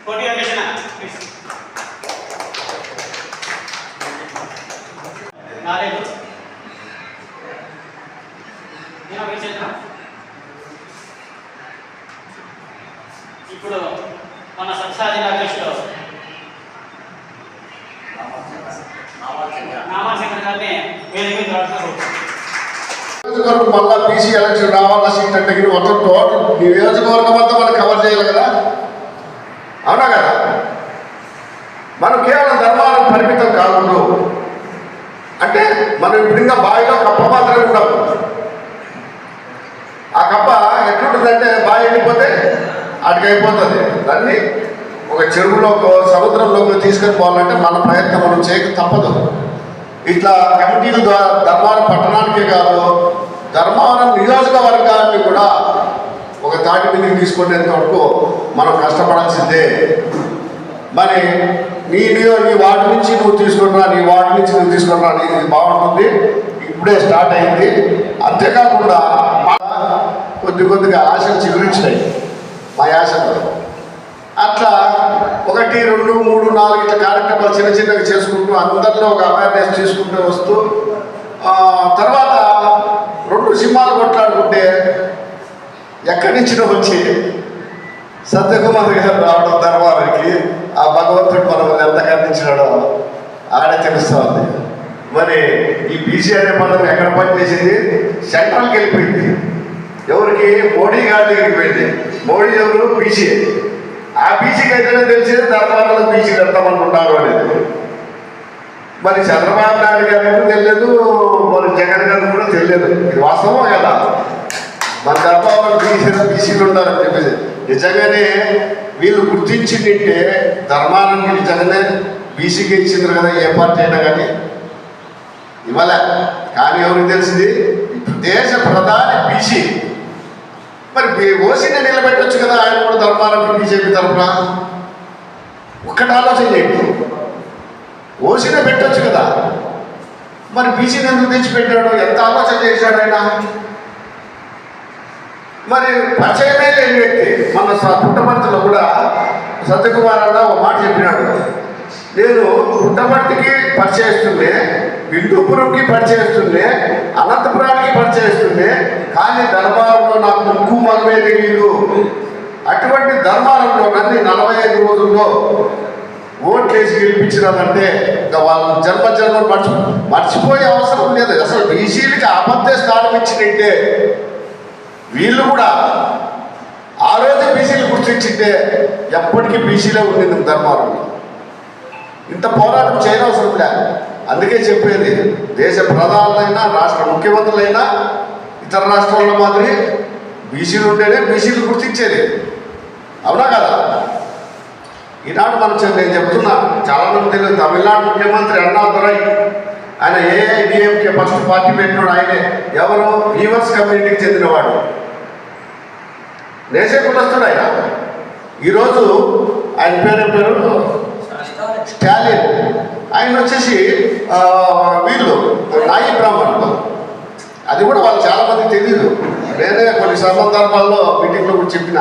ఇప్పుడు మన సంస్థ జిల్లా అధ్యక్షుడు నామాశంకర్ గారిని వేదిక మళ్ళా బీసీ ఎలక్షన్ రావాలా సీట్ అంటే మొత్తం టోటల్ నియోజకవర్గం అంతా మనం కవర్ చేయాలి కదా, అవునా కదా? మనం కేవలం ధర్మాలకు పరిమితం కాకుండా అంటే మనం ఇప్పుడు ఇంకా బావిలో కప్ప మాత్రమే ఉంటాం. ఆ కప్ప ఎట్లుంటుందంటే బావి ఎండిపోతే అటుకు అయిపోతుంది. దాన్ని ఒక చెరువులోకి సముద్రంలోకి తీసుకొని పోవాలంటే మన ప్రయత్నం మనం చేయక తప్పదు. ఇట్లా కమిటీల ద్వారా ధర్మారం పట్టణానికే కాదు, ధర్మారం నియోజకవర్గాన్ని కూడా ఒక తాటి మీదకి తీసుకునేంత వరకు మనం కష్టపడాల్సిందే. మరి నీ వాటి నుంచి నువ్వు తీసుకున్నా, నీ వాటి నుంచి నువ్వు తీసుకున్నా, ఇది బాగుంటుంది. ఇప్పుడే స్టార్ట్ అయింది. అంతేకాకుండా కొద్దిగా ఆశలు చిగురించినాయి మా యాసలో. అట్లా 1, 2, 3, 4 ఇట్లా కార్యక్రమాలు చిన్నగా చేసుకుంటూ అందరిలో ఒక అవేర్నెస్ తీసుకుంటూ వస్తూ తర్వాత 2 సింహాలు కొట్లాడుకుంటే ఎక్కడి నుంచినో వచ్చి సత్యకుమార్ గారు రావడం ధర్మానికి ఆ భగవంతుడు మనల్ని ఎంత కర్ణించినాడో ఆడే తెలుస్తుంది. మరి ఈ బీసీ అనే పదం ఎక్కడ పనిచేసింది? సెంట్రల్కి వెళ్ళిపోయింది. ఎవరికి? మోడీ గారి దగ్గరికి పోయింది. మోడీ ఎవరు? బీసీ. ఆ బీసీకి అయితేనే తెలిసేది ధర్మాలలో బీసీ ఎంతమంది ఉన్నారు అనేది. మరి చంద్రబాబు నాయుడు గారికి తెలియదు, మరి జగన్ గారికి కూడా తెలియదు. ఇది వాస్తవం కదా? మన ధర్మాలలో బీసీలు ఉన్నారని చెప్పేసి నిజంగానే వీళ్ళు గుర్తించిందంటే ధర్మాలను నిజంగానే బీసీకి ఇచ్చింది కదా. ఏ పార్టీ అయినా కానీ ఇవ్వలే. కానీ ఎవరికి తెలిసింది? దేశ ప్రధాని బీసీ. మరి ఓసీని నిలబెట్టచ్చు కదా ఆయన కూడా ధర్మాలకు బీజేపీ తరఫున. ఒక్కటి ఆలోచన చేయండి, ఓసీనే పెట్టచ్చు కదా. మరి బీసీని ఎందుకు తెచ్చిపెట్టాడు? ఎంత ఆలోచన చేశాడు ఆయన? మరి పరిచయమే లేని వ్యక్తి. మన పుట్టపర్తిలో కూడా సత్యకుమార్ అన్న ఒక మాట చెప్పినాడు, నేను పుట్టపర్తికి పరిచయిస్తుండే, వింటూపురంకి పరిచయిస్తుండే, అనంతపురానికి పరిచయిస్తుండే, కానీ ధర్మారంలో నాకు ముక్కు మగమే తెలియదు. అటువంటి ధర్మారంలో నన్ను 45 రోజుల్లో ఓట్లేసి గెలిపించినారంటే ఇంకా వాళ్ళ జన్మ మర్చిపోయే అవసరం లేదు. అసలు బీసీలకి అబద్ధ స్థానం ఇచ్చినట్టే వీళ్ళు కూడా ఆ రోజు బీసీలు గుర్తించింటే ఎప్పటికీ బీసీలో ఉండేది ధర్మారంలో. ఇంత పోరాటం చేయనవసరం లేదు. అందుకే చెప్పేది, దేశ ప్రధానులైనా రాష్ట్ర ముఖ్యమంత్రులైనా ఇతర రాష్ట్రాల మాదిరి బీసీలు ఉంటేనే బీసీలు గుర్తించేది, అవునా కదా? ఈనాడు నేను చెప్తున్నా, చాలామంది తెలియదు, తమిళనాడు ముఖ్యమంత్రి అన్నాదురై ఆయన ఏఐడిఎంకే ఫస్ట్ పార్టీ పెట్టినాడు. ఆయనే ఎవరు? వీవర్స్ కమ్యూనిటీకి చెందినవాడు, నేసే కులస్తుడు ఆయన. ఈరోజు ఆయన పేరు స్టాలిన్. ఆయన వచ్చేసి వీళ్ళు నాయి బ్రాహ్మణులు. అది కూడా వాళ్ళు చాలామంది తెలియదు. నేనే కొన్ని సందర్భాల్లో మీటింగ్లో కూడా చెప్పిన.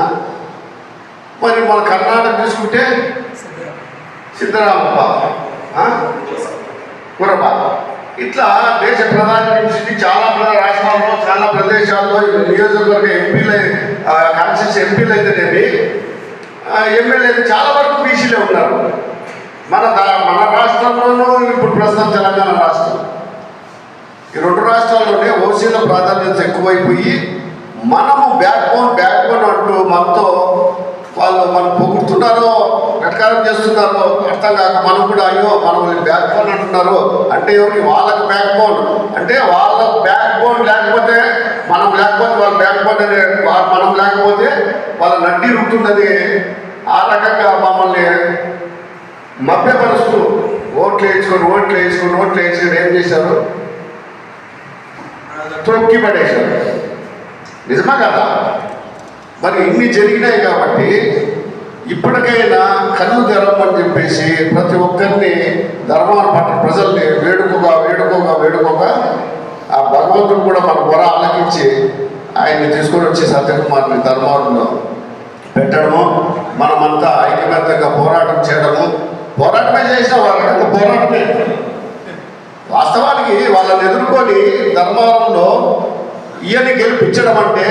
మరి మన కర్ణాటక తీసుకుంటే సిద్ధరామప్ప, కురబ, ఇట్లా దేశ ప్రధాని నుంచి చాలా రాష్ట్రాల్లో చాలా ప్రదేశాల్లో నియోజకవర్గ ఎంపీలు కాన్స్టిట్యూన్సీ ఎంపీలు అయితేనేమి ఎమ్మెల్యేలు చాలా వరకు బీసీలే ఉన్నారు. మన రాష్ట్రంలోనూ ఇప్పుడు ప్రస్తుతం తెలంగాణ రాష్ట్రం, ఈ 2 రాష్ట్రాల్లోనే ఓసీల ప్రాధాన్యత ఎక్కువైపోయి మనము బ్యాక్ బోన్ అంటూ మనతో వాళ్ళు మనం పొగుడుతున్నారో వెటకారం చేస్తున్నారో అర్థం కాక మనం కూడా అయ్యో మనం బ్యాక్ బోన్ అంటున్నారు అంటే ఎవరికి? వాళ్ళకి బ్యాక్ బోన్ అంటే వాళ్ళ బ్యాక్ బోన్ లేకపోతే మనం లేకపోతే వాళ్ళ బ్యాక్ బోన్ అనే మనం లేకపోతే వాళ్ళ నడ్డి ఉంటుందని ఆ రకంగా మమ్మల్ని మభ్యపరుస్తూ ఓట్లు వేయించుకొని ఏం చేశారు? తొక్కి పడేశారు. నిజమా కదా? మరి ఇన్ని జరిగినాయి కాబట్టి ఇప్పటికైనా కళ్ళు తెరవమని చెప్పేసి ప్రతి ఒక్కరిని ధర్మాన్ని పట్ల ప్రజల్ని వేడుకోగా ఆ భగవంతుడు కూడా మన పొర ఆలకించి ఆయన్ని తీసుకొని వచ్చి సత్యకుమార్ని ధర్మారంలో పెట్టడము మనమంతా ఐకమత్యంగా పోరాటం చేయడము, పోరాటమే చేసిన వాళ్ళకంటే పోరాటమే. వాస్తవానికి వాళ్ళని ఎదుర్కొని ధర్మారంలో ఈయన్ని గెలిపించడం అంటే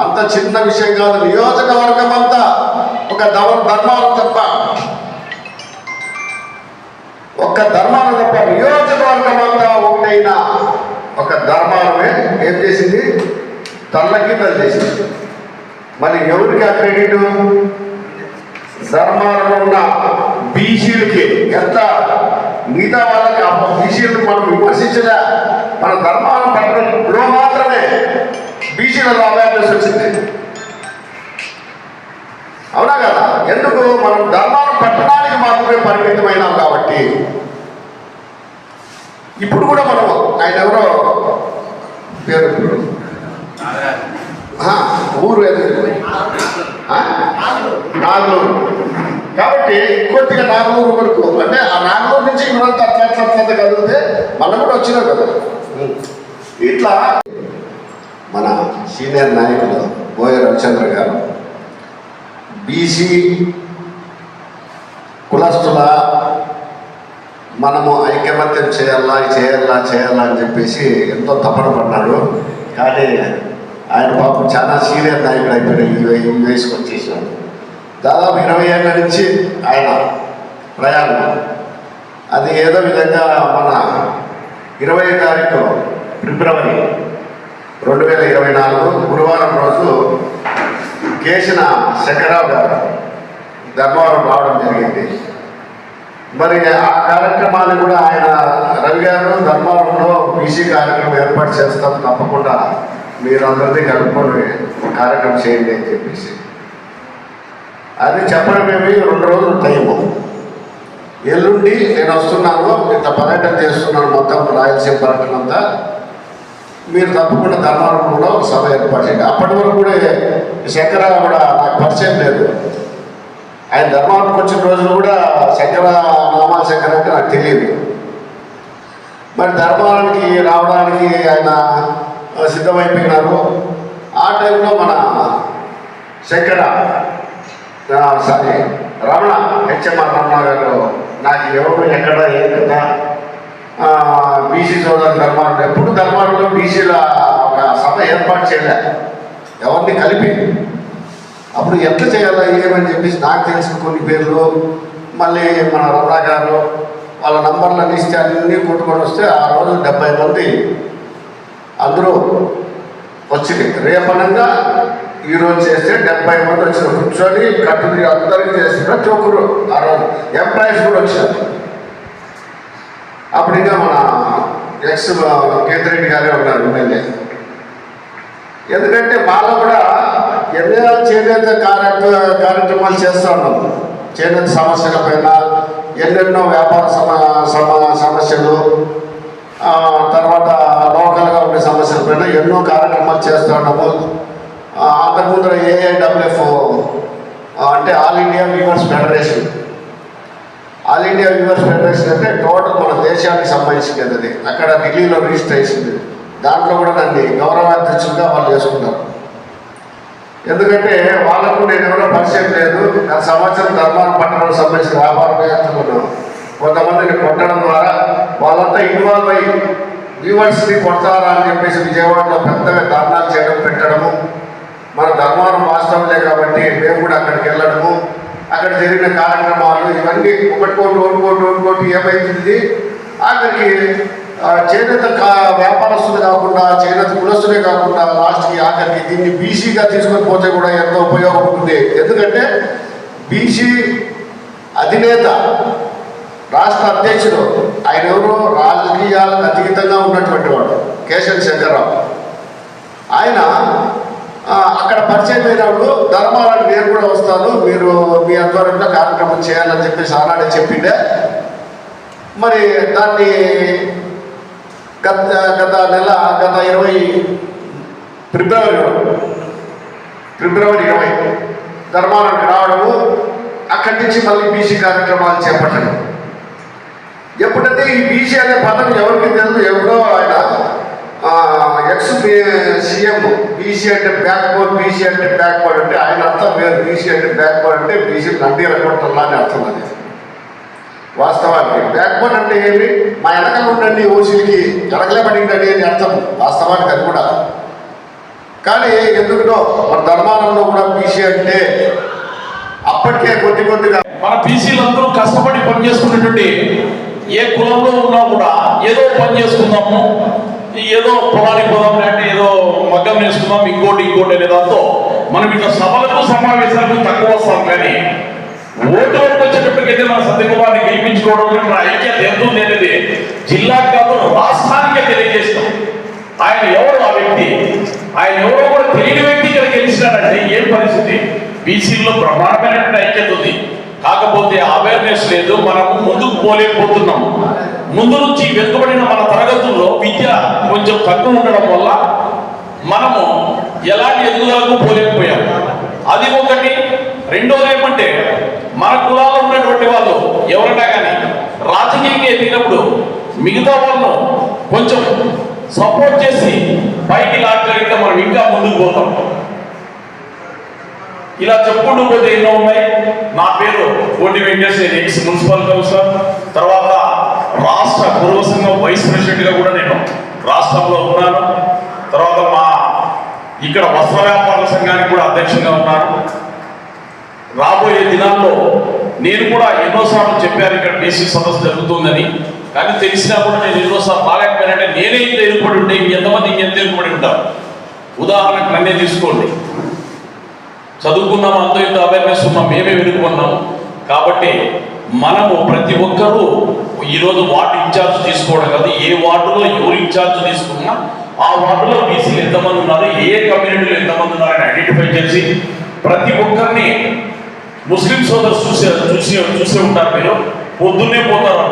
అంత చిన్న విషయం కాదు. నియోజకవర్గం అంతా ఒక ధర్మారం తప్ప, ఒక ధర్మారం తప్ప నియోజకవర్గం అంతా ఒకటైన ఒక ధర్మారమే ఏం చేసింది, తల్లకిందలు చేసింది. మరి ఎవరికి ఆ క్రెడిట్? ధర్మారం ఉన్న బీసీలకి. ఎంత మిగతా వాళ్ళకి బీసీలు మనం విమర్శించలే, మన ధర్మారం పట్టణంలో మాత్రమే బీసీలలో అవేర్నెస్ వచ్చింది. అవునా కదా? ఎందుకు? మనం ధర్మారం పట్టణానికి మాత్రమే పరిమితమైనాం కాబట్టి. ఇప్పుడు కూడా మనం ఆయన ఎవరో పేరు ఊరు నాగలూరు కాబట్టి కొద్దిగా నాగలూరు వరకు, అంటే ఆ నాగలూరు నుంచి ఇవంతా అట్లా కలిగితే మనం కూడా వచ్చినాం కదా. ఇట్లా మన సీనియర్ నాయకులు బోయ రవిచంద్ర గారు బీసీ కులస్తుల మనము ఐకమత్యం చేయాలా అని చెప్పేసి ఎంతో తపన పడ్డాడు. కానీ ఆయన పాపం చాలా సీనియర్ నాయకుడు అయిపోయాడు. ఈ వయసుకు వచ్చేసాడు. దాదాపు 20 ఏళ్ళ నుంచి ఆయన ప్రయాణం. అది ఏదో విధంగా మన 20వ తారీఖు ఫిబ్రవరి 2024 గురువారం రోజు కేసిన శంకరరావు గారు ధర్మవరం రావడం జరిగింది. మరి ఆ కార్యక్రమాన్ని కూడా ఆయన రవి గారు ధర్మవరంలో బీసీ కార్యక్రమం ఏర్పాటు చేస్తాం, తప్పకుండా మీరు అందరినీ కలుపుకొని కార్యక్రమం చేయండి అని చెప్పేసి అది చెప్పడమేమి 2 రోజులు టైము. ఎల్లుండి నేను వస్తున్నాను, ఇంత పర్యటన చేస్తున్నాను, మొత్తం రాయలసీమ పర్యటన అంతా. మీరు తప్పకుండా ధర్మవరంలో ఒక సభ ఏర్పాటు చేయండి. అప్పటి వరకు కూడా శంకరరావు కూడా నాకు పరిచయం లేదు. ఆయన ధర్మవరంకి వచ్చిన రోజులు కూడా నామాల శంకర అంటే నాకు తెలియదు. మరి ధర్మవరానికి రావడానికి ఆయన సిద్ధమైపోయినారు. ఆ టైంలో మన రమణ హెచ్ఎంఆర్ రమణ గారు నాకు ఎవరు ఎక్కడ ఏం కదా బీసీ సోదరులు ధర్మారం, ఎప్పుడు ధర్మారంలో బీసీల ఒక సభ ఏర్పాటు చేయలే, ఎవరిని కలిపి. అప్పుడు ఎంత చేయాలా ఏమని చెప్పేసి నాకు తెలిసిన కొన్ని పేర్లు, మళ్ళీ మన రమణ గారు వాళ్ళ నంబర్లను ఇస్తే అన్నీ కొట్టుకొని వస్తే ఆ రోజు 70 మంది అందరూ వచ్చింది. రేపనంగా ఈరోజు చేస్తే 70 మంది వచ్చిన కూర్చొని కట్టుని అందరికీ చేసి ప్రతి ఒక్కరు ఆ రోజు ఎంప్లాయీస్ కూడా వచ్చారు. అప్పుడు ఇంకా మన ఎక్స్ కేతిరెడ్డి గారే ఉన్నారు ఎమ్మెల్యే. ఎందుకంటే మాలో కూడా ఎన్నో చేనేత కార్యక్రమాలు చేస్తూ ఉన్నాం. చేనేత సమస్యల పైన ఎన్నెన్నో వ్యాపార సమస్యలు, తర్వాత లోకల్గా ఉండే సమస్యల పైన ఎన్నో కార్యక్రమాలు చేస్తూ ఉన్నాము. అంతకుముందు AIWF అంటే all India weavers federation. All India weavers federation అంటే టోటల్ మన దేశానికి సంబంధించింది. అది అక్కడ ఢిల్లీలో రిజిస్టర్ అయింది. దాంట్లో కూడా నన్ను గౌరవాధ్యక్షులుగా వాళ్ళు చేసుకున్నారు. ఎందుకంటే వాళ్ళకు నేను ఎవరో పరిచయం లేదు. గత సంవత్సరం ధర్మారం పట్టణానికి సంబంధించిన వ్యాపారవేత్తలను కొంతమందిని కొట్టడం ద్వారా వాళ్ళంతా ఇన్వాల్వ్ అయ్యి వీవర్స్ని కొడతారా అని చెప్పేసి విజయవాడలో పెద్దగా ధర్నాలు చేయడం పెట్టడము. మన ధర్మారం వాస్తవలే కాబట్టి మేము కూడా అక్కడికి వెళ్ళడము, అక్కడ జరిగిన కార్యక్రమాలు ఇవన్నీ ఒకటి ఏమైంది. ఆఖరికి చేనేత వ్యాపారస్తులు కాకుండా, చేనేత కులస్తులే కాకుండా లాస్ట్కి ఆఖరికి దీన్ని బీసీగా తీసుకొని పోతే కూడా ఎంతో ఉపయోగం ఉంటుంది. ఎందుకంటే బీసీ అధినేత రాష్ట్ర అధ్యక్షుడు ఆయన ఎవరు, రాజకీయాలకు అతీతంగా ఉన్నటువంటి వాడు కేశవ్ శంకర్రావు. ఆయన అక్కడ పరిచయం అయినప్పుడు ధర్మారానికి నేను కూడా వస్తాను, మీరు మీ ఆధ్వర్యంలో కార్యక్రమం చేయాలని చెప్పేసి ఆనాడే చెప్పిండే. మరి దాన్ని గత 20 ఫిబ్రవరి 20 ధర్మారానికి రావడము, అక్కడి నుంచి మళ్ళీ బీసీ కార్యక్రమాలు చేపట్టడం. ఎప్పుడైతే ఈ బీసీ అనే పదం ఎవరికి తెలుసు, ఎవరో ఆయన ఎక్స్ సీఎం బీసీ అంటే బ్యాక్వర్డ్, బీసీ అంటే బ్యాక్వర్డ్ అంటే ఆయన అర్థం వేరు. బీసీ అంటే బ్యాక్వర్డ్ అంటే బీసీ నంది రకొట్టాలని అని అర్థం. అది వాస్తవానికి బ్యాక్వర్డ్ అంటే ఏమి, మా వెనకలు ఉండండి ఓసీలకి వెనకలేబడిందండి అని అర్థం. వాస్తవానికి అది కూడా. కానీ ఎందుకునో మన ధర్మానంలో కూడా బీసీ అంటే అప్పటికే కొద్దిగా మన బీసీలందరూ కష్టపడి పని చేసుకునేటువంటి ఏ కులంలో ఉన్నా కూడా ఏదో పని చేసుకుందాము, ఏదో పొలానికి పోదాం అంటే ఏదో మగ్గం వేసుకుందాం, ఇంకోటి అనే దాంతో మనం ఇట్లా సభలకు సమావేశాలకు తక్కువ వస్తాం. కానీ ఓటు వచ్చేటప్పటికైతే మన సత్యకుమార్ని గెలిపించుకోవడం మన ఐక్యత ఎంత ఉంది అనేది జిల్లాకు కాదు రాష్ట్రానికే తెలియజేస్తాం. ఆయన ఎవరు ఆ వ్యక్తి, ఆయన ఎవరో కూడా తెలియని వ్యక్తి ఇక్కడ గెలిచినాడంటే ఏం పరిస్థితి. బీసీలో బ్రహ్మాండమైనటువంటి ఐక్యత ఉంది, కాకపోతే అవేర్నెస్ లేదు. మనం ముందుకు పోలేకపోతున్నాం. ముందు నుంచి వెనుకబడిన మన తరగతుల్లో విద్య కొంచెం తక్కువ ఉండడం వల్ల మనము ఎలాంటి ఎదుగుదలకు పోలేకపోయాం. అది ఒకటి. రెండోది ఏమంటే మన కులాల్లో ఉన్నటువంటి వాళ్ళు ఎవరైనా కానీ రాజకీయంగా ఎదిగినప్పుడు మిగతా వాళ్ళను కొంచెం సపోర్ట్ చేసి పైకి లాగలిగితే మనం ఇంకా ముందుకు పోతాం. ఇలా చెప్పుకుంటూ పోతే ఎన్నో ఉన్నాయి. నా పేరు కోటి వెంకటేశ్వర, ఎక్స్ మున్సిపల్ కౌన్సిలర్, తర్వాత రాష్ట్ర పూర్వ సంఘం వైస్ ప్రెసిడెంట్గా కూడా నేను రాష్ట్రంలో ఉన్నాను. తర్వాత మా ఇక్కడ వస్త్ర వ్యాపారుల సంఘానికి కూడా అధ్యక్షుడిగా ఉన్నాను. రాబోయే దినాల్లో నేను కూడా ఎన్నోసార్లు చెప్పాను ఇక్కడ బీసీ సదస్సు జరుగుతుందని. కానీ తెలిసినా కూడా నేను ఎన్నోసార్లు బాగాలేకపోయానంటే నేనే ఇంత ఎదురుపడి ఉంటే ఇంకెంతమంది ఇంకెంత ఎదురుపడి ఉంటారు. ఉదాహరణకు నన్నే తీసుకోండి. చదువుకున్నాము, అంత ఇంత అవేర్నెస్ ఉన్నాం, మేమే వెనుకున్నాము. కాబట్టి మనము ప్రతి ఒక్కరూ ఈరోజు వార్డు ఇన్ఛార్జ్ తీసుకోవడం కాదు, ఏ వార్డులో ఎవరు ఇన్ఛార్జ్ తీసుకున్నా ఆ వార్డులో బీసీలు ఎంతమంది ఉన్నారు, ఏ కమ్యూనిటీలో ఎంతమంది ఉన్నారని ఐడెంటిఫై చేసి ప్రతి ఒక్కరిని ముస్లిం సోదరు చూసే ఉంటారు. మీరు పొద్దున్నే పోతారు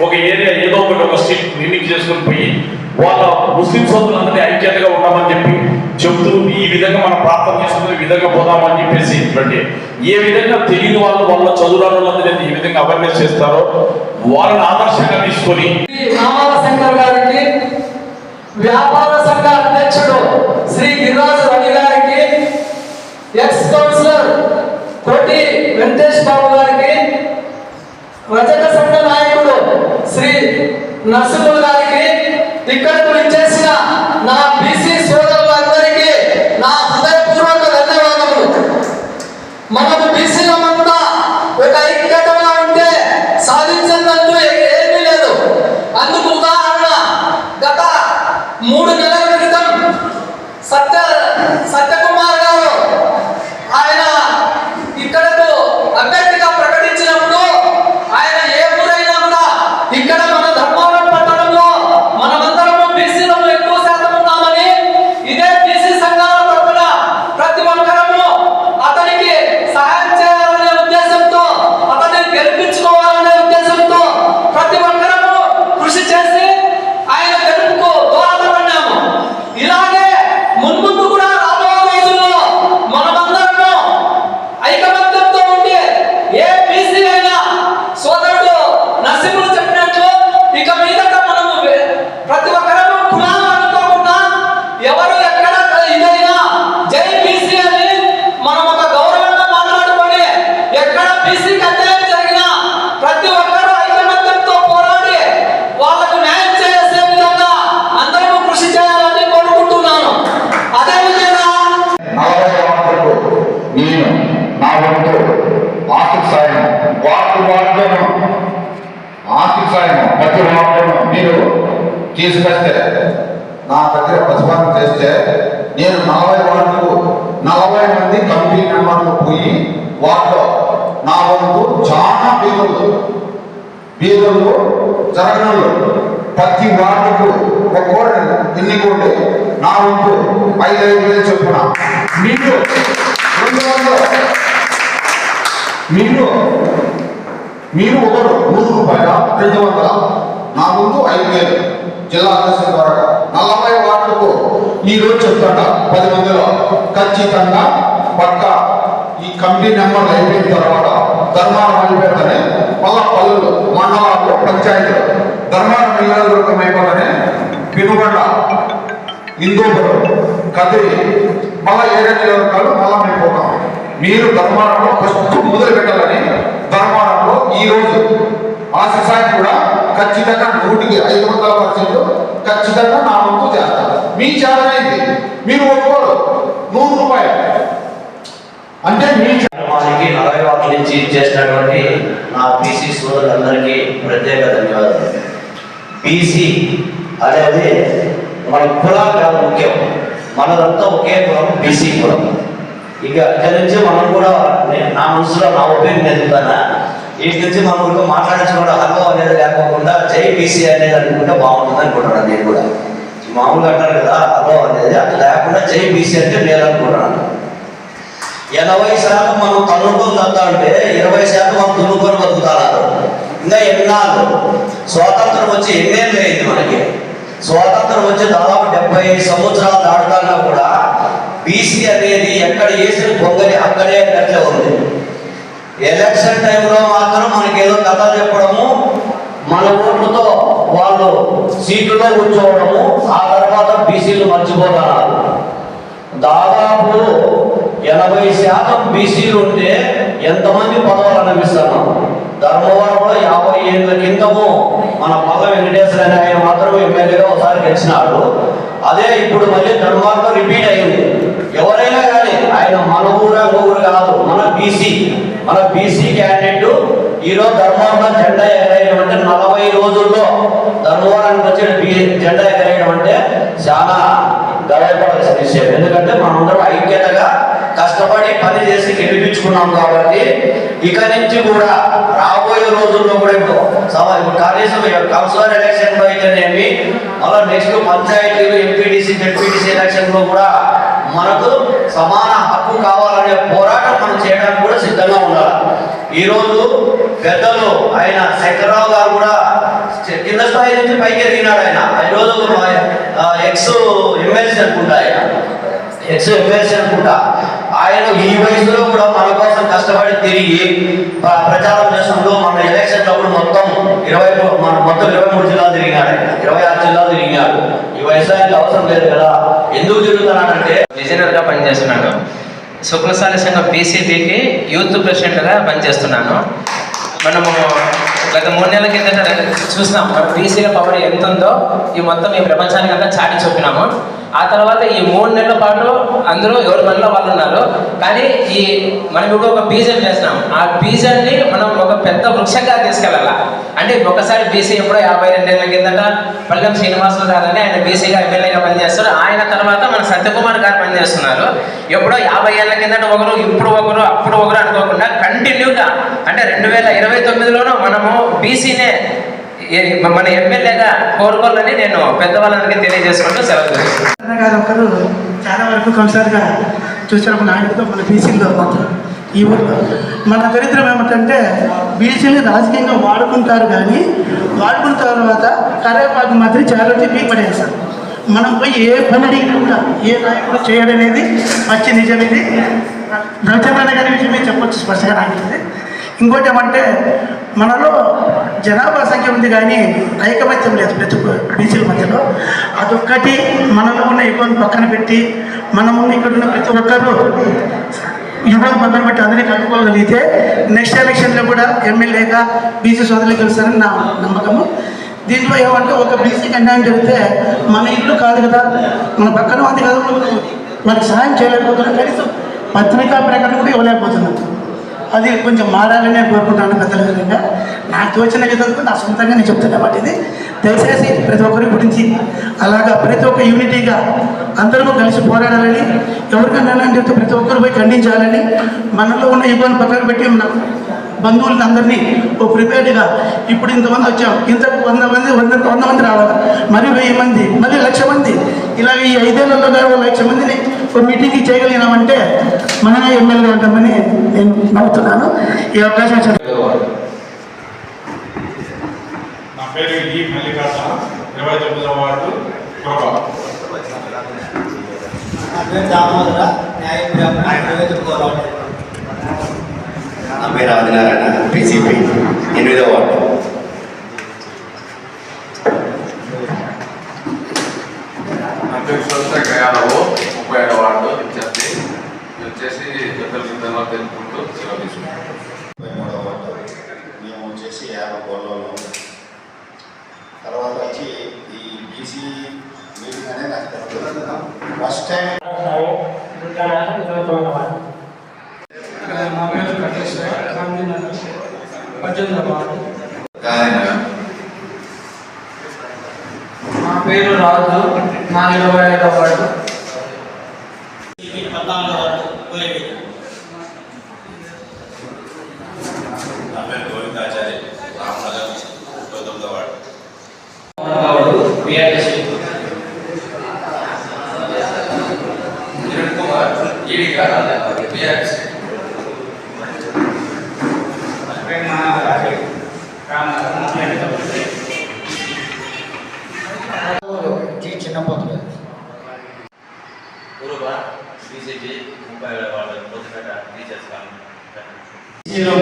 ఒక ఏరియా ఏదో ఒక స్ట్రీట్ క్లినిక్ చేసుకుని పోయి వాళ్ళ ముస్లిం సోదరులందరినీ ఐక్యతగా ఉన్నామని చెప్పి చెప్తూ ఈ విధంగా మన ప్రార్థన చేసుకుని ఈ విధంగా పోదామని చెప్పేసి ఇట్లాంటి ఏ విధంగా తెలియని వాళ్ళ చదువురాని వాళ్ళందరినీ ఈ విధంగా అవేర్నెస్ చేస్తారో వాళ్ళని ఆదర్శంగా తీసుకొని నామాల శంకర్ గారికి, వ్యాపార సంఘ అధ్యక్షుడు శ్రీ గిరిరాజు రవి గారికి, ఎక్స్ కౌన్సిలర్ కోటి వెంకటేష్ బాబు గారికి, రజక సంఘ నాయకుడు శ్రీ నరసింహులు గారికి, ఇక్కడకు విచ్చేసిన నా బీసీ సోదరులందరికీ నా హృదయపూర్వక ధన్యవాదములు. మనము బీసీలమంతా ఒక ఐక్యతగా ఉంటే సాధించినందుకు ఏమీ లేదు. అందుకు ఉదాహరణ గత 3 నెలల క్రితం సత్యకుమార్ గారు ఆయన ఇక్కడకు అభ్యర్థిగా ప్రకటించినప్పుడు ఆయన ఏ ఊరైనా కూడా ఇక్కడ మన ధర్మవరం పట్టణంలో మనమందరము బీసీలను ఎక్కువ శాతం ఉన్నామని ఇదే బీసీ సంఘాల తరపున ప్రతి ఒక్కరము అతనికి సహాయం చేయాలనే ఉద్దేశంతో, అతన్ని గెలిపించుకోవాలనే ఉద్దేశంతో ప్రతి ఒక్కరము కృషి చేసి ఆయన గెలుపుకు దోహదపడ్డాము. ఇలాగే మున్ముందు కూడా రాబోయే రోజుల్లో మనమందరము ఐకమత్యంతో ఉండి ఏ బీసీ అయినా సోదరుడు నరసింహులు చెప్పినట్లు ఇక మీదట మనము ప్రతి ఒక్కరము కులాలు అనుకోకుండా ఎవరు ఎక్కడ ఇదైనా జై బీసీ అని మనం ఒక గౌరవంగా మాట్లాడుకొని ఎక్కడ బీసీకి అన్యాయం జరిగినా ప్రతి ఒక్కరూ ఐకమత్యంతో పోరాడి వాళ్ళకు న్యాయం చేసే విధంగా అందరూ కృషి చేయాలని కోరుకుంటున్నాను. అదేవిధంగా నేను నా వంతు ఆర్థిక సాయం వార్డులను ఆర్థిక సాయం ప్రతి వార్డులను మీరు తీసుకొస్తే నా దగ్గర ప్రతిపాదన చేస్తే నేను 40 వార్డులకు 40 మంది కమిటీ మెంబర్లు పోయి వార్డులో నా వంతు చాలా బీదలు జరగనలు ప్రతి వార్డుకు ఒక్కోటి ఎన్నికోండి నా వంతు 5,000 చొప్పున మీరు 200 మీరు ఒకరు 100 రూపాయల 200 నా ముందు 5,000 జిల్లా అధ్యక్షుల ద్వారా 40 వార్డులకు ఈ రోజు చెప్తాడ 10 మందిలో ఖచ్చితంగా పక్క ఈ కమిటీ నెంబర్లు అయిపోయిన తర్వాత ధర్మారం అయిపోతుందని మళ్ళా పల్లెలు మండలాలు పంచాయతీలు ధర్మారం నియోజకవర్గం అయిపోతుందని పెనుగొండ ఇందోపురం, కదిరి, మళ్ళా 7 నియోజకవర్గాలు మళ్ళా మేము పోతాం. మీరు ధర్మారంలో ఫస్ట్ మొదలు పెట్టాలని ధర్మారంలో ఈరోజు ఆశిసాయి కూడా ఖచ్చితంగా 100% ఖచ్చితంగా నా వంతు చేస్తారు. మీ చేతనైంది మీరు ఒప్పుకోరు. 100 రూపాయలు అంటే మీ కార్యక్రమానికి 40 వాటి నుంచి చేసినటువంటి నా బీసీ సోదరులందరికీ ప్రత్యేక ధన్యవాదాలు. బీసీ అనేది మన కులాలు కాదు ముఖ్యం, మనదంతా ఒకే కులం బీసీ కులం. ఇక ఇక్కడి నుంచి మనం కూడా నా మనసులో నా ఒపీనియన్ ఎదుగుతానా, వీటి నుంచి మనం కూడా మాట్లాడించుకోవడం హలో అనేది లేకపోకుండా జై బీసీ అనేది అనుకుంటే బాగుంటుంది అనుకుంటున్నాను. నేను కూడా మామూలుగా అంటారు కదా హలో అనేది, అట్లా లేకుండా జై బీసీ అంటే నేను అనుకుంటున్నాను. 80% మనం తనుకొని తత్తా అంటే 20% మనం దున్నుకొని బతుకుతున్నారు. ఇంకా ఎన్నాళ్ళు స్వాతంత్రం వచ్చి ఎన్నేళ్ళు అయింది మనకి? స్వాతంత్రం వచ్చి దాదాపు 75 సంవత్సరాలు దాటుతున్నా కూడా బీసీ అనేది ఎక్కడ వేసిన పొంగలి అక్కడే అట్లే ఉంది. ఎలక్షన్ టైంలో మాత్రం మనకి ఏదో కథ చెప్పడము, మన ఓట్లతో వాళ్ళు సీట్లలో కూర్చోవడము, ఆ తర్వాత బీసీలు మర్చిపోతున్నారు. దాదాపు 80% బీసీలు ఉంటే ఎంతమంది పదవులు అనిపిస్తున్నాం? ధర్మవరంలో 50 ఏళ్ళ కిందము మన పల్ల వెంకటేశ్వర అనే ఆయన మాత్రం ఎమ్మెల్యేగా ఒకసారి గెలిచినాడు. అదే ఇప్పుడు మళ్ళీ ధర్మవరంలో రిపీట్ అయింది. ఎవరైనా కానీ ఆయన మన ఊరు కాదు, మన బీసీ క్యాండిడేట్ ఈరోజు ధర్మవరంలో జెండా ఎగరేయడం అంటే 40 రోజుల్లో ధర్మవరానికి వచ్చి జెండా ఎగరేయడం అంటే చాలా గర్వపడాల్సిన విషయం. ఎందుకంటే మనందరం ఐక్యతగా కష్టపడి పని చేసి గెలిపించుకున్నాం కాబట్టి ఇక నుంచి కూడా రాబోయే రోజుల్లో కూడా ఇప్పుడు కనీసం కౌన్సిలర్ ఎలక్షన్ లో అయితేనేమి, మళ్ళీ నెక్స్ట్ పంచాయతీలు ఎంపీటీసీ జెడ్పీటీసీ ఎలక్షన్ లో కూడా మనకు సమాన హక్కు కావాలనే పోరాటం మనం చేయడానికి కూడా సిద్ధంగా ఉండాలి. ఈరోజు పెద్దలు ఆయన శంకర్రావు గారు కూడా కింద స్థాయి నుంచి పైకి ఎదిగినాడు. ఆయన ఈరోజు ఎక్స్ ఎమ్మెల్సీ అనుకుంటా, ఆయన ఈ వయసులో కూడా మన కోసం కష్టపడి తిరిగి ప్రచారం చేస్తుంటూ మన ఎలక్షన్ అప్పుడు మొత్తం 23 జిల్లాలు తిరిగినాడు, 26 జిల్లాలు తిరిగినాడు. ఈ వయసు ఆయనకి అవసరం లేదు కదా. ఎందుకు తిరుగుతున్నాడంటే విజనర్గా పనిచేస్తున్నాను. శుక్లశాలి సంఘం బీసీబీకి యూత్ ప్రెసిడెంట్గా పనిచేస్తున్నాను. మనము గత 3 నెలల కిందట చూసినాం మన బీసీల పవర్ ఎంత ఉందో ఈ మొత్తం ఈ ప్రపంచానికంతా చాటి చూపినాము. ఆ తర్వాత ఈ 3 నెలల పాటు అందరూ ఎవరి పనిలో వాళ్ళు ఉన్నారు. కానీ మనం ఇప్పుడు ఒక బీజం చేసినాం. ఆ బీజాన్ని మనం ఒక పెద్ద వృక్షంగా తీసుకెళ్ళాల. అంటే ఒకసారి బీసీ ఎప్పుడో 52 ఏళ్ళ కిందట పల్లెం శ్రీనివాసరావు గారని ఆయన బీసీగా ఎమ్మెల్యేగా పనిచేస్తారు. ఆయన తర్వాత మన సత్యకుమార్ గారు పనిచేస్తున్నారు. ఎప్పుడో 50 ఏళ్ళ కిందట ఒకరు, ఇప్పుడు ఒకరు, అప్పుడు ఒకరు అనుకోకుండా కంటిన్యూగా అంటే 2029లోనూ మనము బీసీనే మన ఎమ్మెల్యేగా కోరుకోవాలని నేను పెద్దవాళ్ళకి తెలియజేసుకుంటూ సెలవు తీసుకుంటాను. ఒకరు చాలా వరకు కౌన్సిలర్గా చూసిన నాయకులతో మన బీసీలో మాత్రం ఈ ఊళ్ళో మన దరిద్రం ఏమిటంటే బీసీలు రాజకీయంగా వాడుకుంటారు, కానీ వాడుకున్న తర్వాత కరేపాకు మాత్రం చాలా పీక్ పడేస్తారు. మనం పోయి ఏ పని అడిగినా కూడా ఏ నాయకుడు చేయడనేది మంచి నిజం. ఇది రవిచంద్రన్న గారి విషయమే చెప్పొచ్చు స్పష్టంగా నాకుంది. ఇంకోటి ఏమంటే మనలో జనాభా సంఖ్య ఉంది కానీ ఐకమత్యం లేదు ప్రతి బీసీల మధ్యలో. అదొక్కటి మనలో ఉన్న ఇబ్బంది పక్కన పెట్టి మనము ఇక్కడ ఉన్న ప్రతి ఒక్కరు ఇబ్బంది పక్కన పెట్టి అందరినీ కలుపుకోగలిగితే నెక్స్ట్ ఎలక్షన్లో కూడా ఎమ్మెల్యేగా బీసీ సోదరులు గెలుస్తారని నా నమ్మకము. దీంట్లో ఏమంటే ఒక బీసీకి అన్యాయం జరిగితే మన ఇల్లు కాదు కదా, మన పక్కన ఉంది కదా, మనకి సహాయం చేయలేకపోతున్నాం, కనీసం పత్రికా ప్రకటన కూడా ఇవ్వలేకపోతున్నాం. అది కొంచెం మారాలని నేను కోరుకుంటాను. పెద్దల విధంగా నాకు తోచిన విధంగా నా సొంతంగా నేను చెప్తున్నా. వాటి ఇది దయచేసి ప్రతి ఒక్కరి గురించి అలాగా ప్రతి ఒక్క యూనిటీగా అందరూ కలిసి పోరాడాలని, ఎవరికైనా అని చెప్తే ప్రతి ఒక్కరు పోయి ఖండించాలని, మనలో ఉన్న ఇబ్బంది పక్కన పెట్టి మన బంధువులను అందరినీ ఓ ప్రిపేర్డ్గా ఇప్పుడు ఇంతమంది వచ్చాం, ఇంతకు 100 మంది రావాలి, మరి 1000 మంది, మళ్ళీ 1,00,000 మంది, ఇలాగ ఈ 5 ఏళ్లలో 1,00,000 మందిని ఒక మీటింగ్కి చేయగలిగినామంటే మనమే ఎమ్మెల్యే ఉంటామని నేను నమ్ముతున్నాను. ఈ అవకాశం నా పేరు ఈ మల్లికార్జున, 29వ వార్డు కోరబా. నా పేరు ఆదినారాయణ, బీసీపీ 8వ వార్డు. నా పేరు 23వ వార్డు మేము వచ్చేసి 50 గోళ్ళలో. తర్వాత వచ్చి ఈ బీసీ మీటింగ్ అనేది నాకు తెలుసు. ఫస్ట్ టైం నా పేరు కటేష్, గాంధీనగర్ 18వ వార్డు. నా పేరు రాజు, నా 25వ వార్డు. 14వ వార్డు కోయబేట. నా పేరు గోవిందాచారి, రామనగర్ 29వ వార్డు.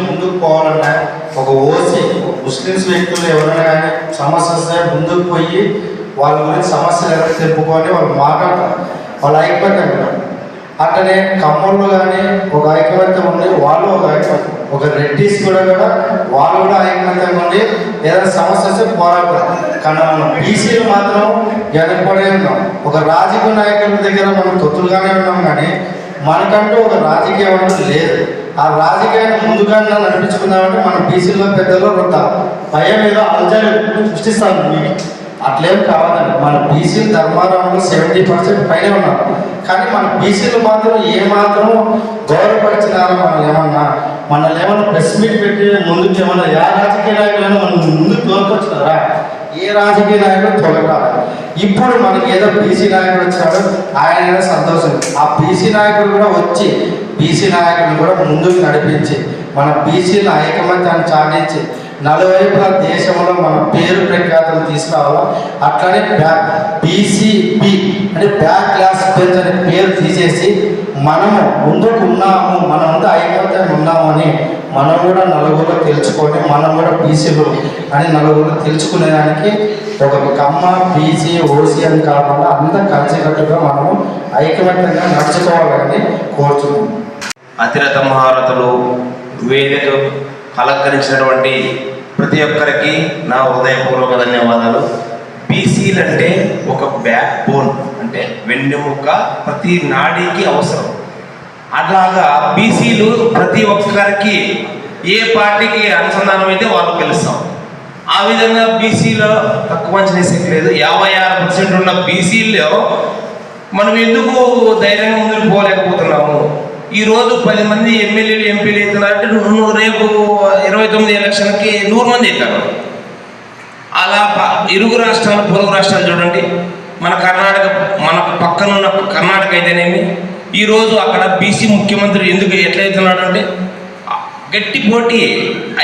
ముందుకు పోవాలన్నా ఒక ఓసీ ముస్లిమ్స్ వ్యక్తులు ఎవరైనా కానీ సమస్య వస్తే ముందుకు పోయి వాళ్ళ గురించి సమస్యలు ఎవరైనా తెప్పుకొని వాళ్ళు మాట్లాడతారు, వాళ్ళు ఐక్యమత్యం ఉంటారు. అట్లనే ఖమ్మంలో కానీ ఒక ఐక్యమత్యం ఉండి వాళ్ళు ఒక ఐక్యమత్యం, ఒక రెడ్డిస్ కూడా వాళ్ళు కూడా ఐక్యమత్యంగా ఉండి ఏదైనా సమస్య వస్తే పోరాడతారు. కానీ మనం బీసీలు మాత్రం వెనకబడే ఉన్నాం. ఒక రాజకీయ నాయకుల దగ్గర మనం తొత్తులుగానే ఉన్నాం, కానీ మనకంటూ ఒక రాజకీయం అంటూ లేదు. ఆ రాజకీయాన్ని ముందుగా నడిపించుకుందామంటే మన బీసీలో పెద్దలో కొంత భయం ఏదో అలజడి సృష్టిస్తాను. మీకు అట్లేం కావాలండి. మన బీసీలు ధర్మారంలో 70% పైన ఉన్నారు, కానీ మన బీసీలు మాత్రం ఏమాత్రం గౌరవపరిచినారో మనల్ని ఏమన్నా ప్రెస్ మీట్ పెట్టి ముందుకు ఏమన్నా ఏ రాజకీయ నాయకులైనా మనం ముందుకు తోలుకొచ్చినారా? ఏ రాజకీయ నాయకుడు తొలగాలి. ఇప్పుడు మనకి ఏదో బీసీ నాయకుడు వచ్చాడు, ఆయన సంతోషం. ఆ బీసీ నాయకుడు కూడా వచ్చి బీసీ నాయకుడిని కూడా ముందుకు నడిపించి మన బీసీల ఐకమత్యాన్ని చాటించి నలువైపుల దేశంలో మన పేరు ప్రఖ్యాతులు తీసుకురావాలా. అట్లనే బీసీబీ అంటే బ్యాక్ క్లాస్ బెంచ్ అనే పేరు తీసేసి మనము ముందుకు ఉన్నాము, మనం అంతా ఐకమత్యం ఉన్నాము అని మనం కూడా నలుగురు తెలుసుకొని మనం కూడా బీసీలు అని నలుగురు తెలుసుకునేదానికి ఒక కమ్మ బీసీ ఓసీ అని కాకుండా అంతా కలిసికట్టుగా మనము ఐకమత్యంగా నడుచుకోవాలని కోరుతున్నాము. అతిరథ మహారథులు వేదిక అలంకరించినటువంటి ప్రతి ఒక్కరికి నా హృదయపూర్వక ధన్యవాదాలు. బీసీలు అంటే ఒక బ్యాక్ బోన్, అంటే వెన్నెముక, ప్రతి నాడీకి అవసరం. అట్లాగా బీసీలు ప్రతి ఒక్కరికి ఏ పార్టీకి అనుసంధానం అయితే వాళ్ళు గెలుస్తాం. ఆ విధంగా బీసీలో తక్కువ అంచనేసేది లేదు. 56% ఉన్న బీసీల్లో మనం ఎందుకు ధైర్యంగా ముందుకు పోలేకపోతున్నాము? ఈరోజు 10 మంది ఎమ్మెల్యేలు ఎంపీలు అవుతున్నారంటే రేపు 29 ఎలక్షన్కి 100 మంది అవుతారు. అలా ఇరుగు రాష్ట్రాలు, పొరుగు రాష్ట్రాలు చూడండి. మన కర్ణాటక, మన పక్కనున్న కర్ణాటక అయితేనేమి, ఈరోజు అక్కడ బీసీ ముఖ్యమంత్రి ఎందుకు ఎట్లయితున్నాడు అంటే గట్టి పోటీ,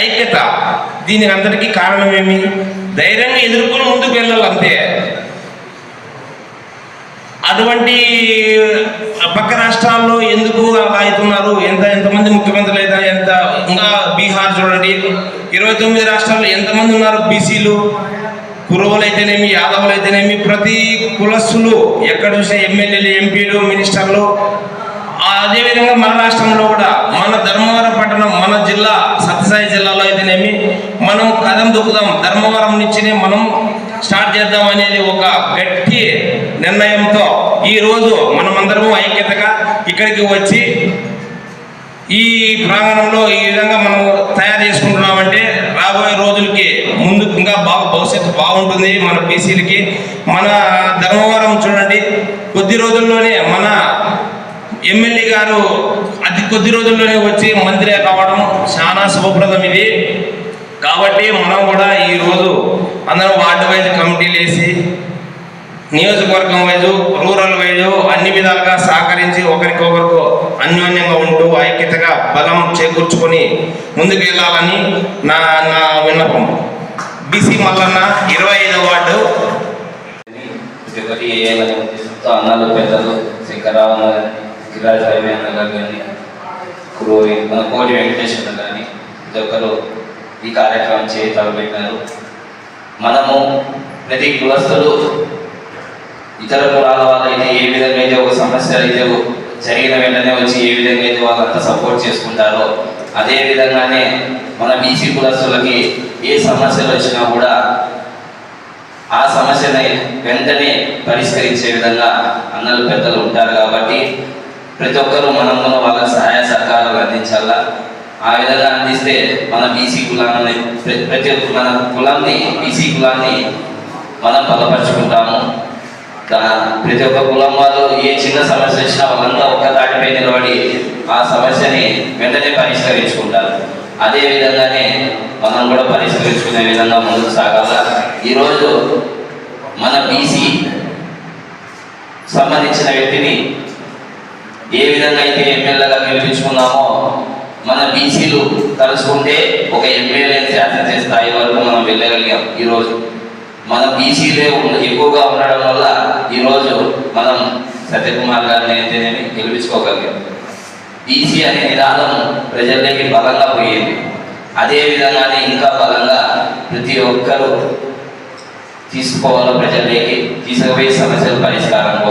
ఐక్యత. దీనికి అందరికీ కారణం ఏమి? ధైర్యంగా ఎదుర్కొని ముందుకు వెళ్ళాలి, అంతే. అటువంటి పక్క రాష్ట్రాల్లో ఎందుకు అలా అవుతున్నారు? ఎంతమంది ముఖ్యమంత్రులు అయితే ఇంకా బీహార్ చూడండి, 29 రాష్ట్రాల్లో ఎంతమంది ఉన్నారు బీసీలు. కురువులు అయితేనేమి, యాదవులు అయితేనేమి, ప్రతి కులస్తులు ఎక్కడ చూసే ఎమ్మెల్యేలు, ఎంపీలు, మినిస్టర్లు. అదేవిధంగా మన రాష్ట్రంలో కూడా మన ధర్మవరం పట్టణం, మన జిల్లా సత్యసాయి జిల్లాలో అయితేనేమి మనం కదం దొక్కుదాం, ధర్మవరం నుంచినే మనం స్టార్ట్ చేద్దాం అనేది ఒక గట్టి నిర్ణయంతో ఈరోజు మనమందరము ఐక్యతగా ఇక్కడికి వచ్చి ఈ ప్రాంగణంలో ఈ విధంగా మనం తయారు చేసుకుంటున్నామంటే రాబోయే రోజులకి ముందుకు ఇంకా భవిష్యత్తు బాగుంటుంది మన బీసీలకి. మన ధర్మవరం చూడండి, కొద్ది రోజుల్లోనే మన ఎమ్మెల్యే గారు అతి కొద్ది రోజుల్లోనే వచ్చి మంత్రి కావడం చాలా శుభప్రదం ఇది. కాబట్టి మనం కూడా ఈరోజు అందరం వార్డు వైజ్ కమిటీలు వేసి, నియోజకవర్గం వైజు, రూరల్ వైజు అన్ని విధాలుగా సహకరించి ఒకరికొకరికి అన్యోన్యంగా ఉంటూ ఐక్యతగా బలం చేకూర్చుకొని ముందుకు వెళ్ళాలని నా విన్నపం. బీసీ మల్లన్న 25వ వార్డు. ప్రతి అన్నలు, పెద్దలు, శంకరరావు గిరిరాజు హైవే అన్న గారు కానీ, మన కోటి వెంకటేశ్వర కానీ ప్రతి ఒక్కరు ఈ కార్యక్రమం తలపెట్టినారు. మనము ప్రతి కులస్తులు ఇతర కులాల వాళ్ళైతే ఏ విధంగా అయితే ఒక సమస్య అయితే జరిగిన వెంటనే వచ్చి ఏ విధంగా అయితే వాళ్ళంతా సపోర్ట్ చేసుకుంటారో అదే విధంగానే మన బీసీ కులస్తులకి ఏ సమస్యలు వచ్చినా కూడా ఆ సమస్యని వెంటనే పరిష్కరించే విధంగా అన్నలు పెద్దలు ఉంటారు కాబట్టి ప్రతి ఒక్కరూ మనం కూడా వాళ్ళకి సహాయ సహకారాలు అందించాలా. ఆ విధంగా అందిస్తే మన బీసీ కులాన్ని మన కులాన్ని బీసీ కులాన్ని మనం బలపరుచుకుంటాము. ప్రతి ఒక్క కులం వాళ్ళు ఏ చిన్న సమస్య వచ్చినా వాళ్ళంతా ఒక్క దాటిపై నిలబడి ఆ సమస్యని వెంటనే పరిష్కరించుకుంటారు. అదే విధంగానే మనం కూడా పరిష్కరించుకునే విధంగా ముందుకు సాగాల. ఈరోజు మన బీసీ సంబంధించిన వ్యక్తిని ఏ విధంగా అయితే ఎమ్మెల్యేగా గెలిపించుకున్నామో మన బీసీలు తలుచుకుంటే ఒక ఎమ్మెల్యే శాసనసభ స్థాయి వరకు మనం వెళ్ళగలిగాం. ఈరోజు మన బీసీలే ఎక్కువగా ఉండడం వల్ల ఈరోజు మనం సత్యకుమార్ గారిని అయితేనేమి గెలిపించుకోగలిగాం. బీసీ అనే నినాదం ప్రజల్లోకి బలంగా పోయింది. అదే విధంగానే ఇంకా బలంగా ప్రతి ఒక్కరూ తీసుకోవాలో ప్రజల్లోకి తీసుకుపోయి సమస్యల పరిష్కారం కోసం